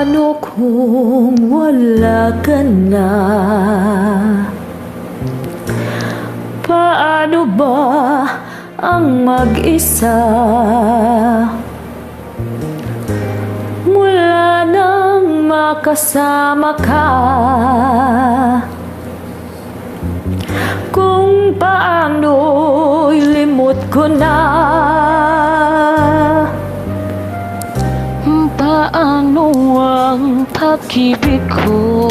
Paano kung wala ka na? Paano ba ang mag-isa? Mula nang makasama ka, kung paano'y limot ko na. Paano ang pag-ibig ko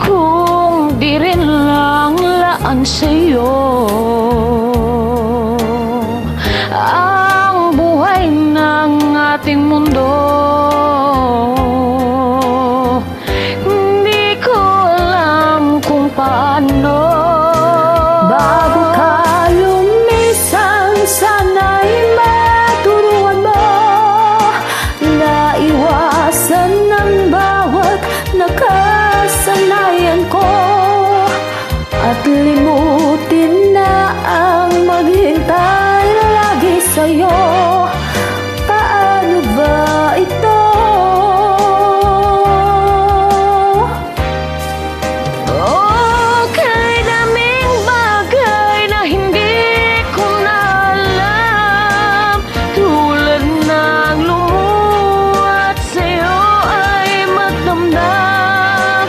kung di rin lang laan sa'yo ang buhay ng ating mundo? Hindi ko alam kung paano. Bago ka lumisan, sana'y maturuan mo na iwasan ng bawat nakasanayan ko, at limutin na ang maghintay lagi sa'yo. Paano ba ito? Okay, daming bagay na hindi ko na alam, tulad ng lumuhat sa'yo ay magdamdam,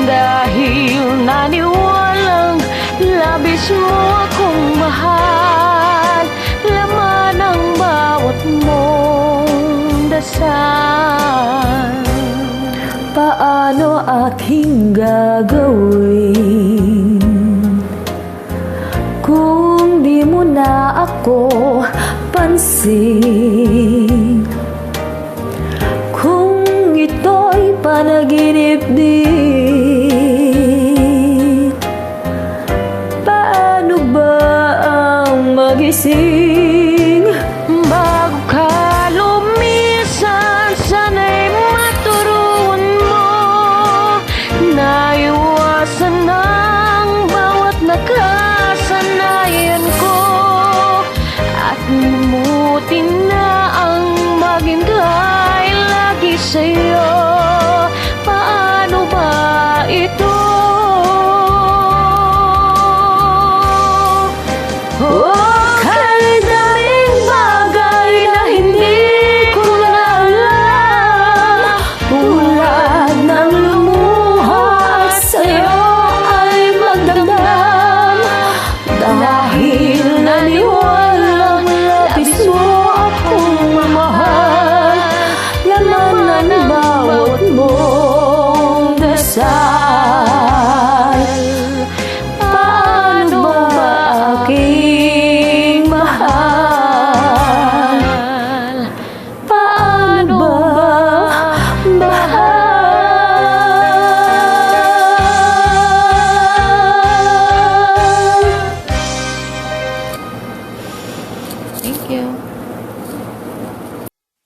dahil naniwalang labis mo akong mahal, laman ang bawat mong dasal. Paano aking gagawin kung di mo na ako pansin? Kung ito'y panaginip din, paano ba ang magising? Bago ka lumisan, sana'y maturuan mo na iwasan ang bawat nakasanayan ko, at limutin na ang maghintay lagi sa'yo. Paano ba ito? Okay, daming bagay na hindi ko na alam, tulad ng lumuha sa'yo ay magdamdam, dahil naniwalang labis mo akong mahal, laman ang bawat mong dasal.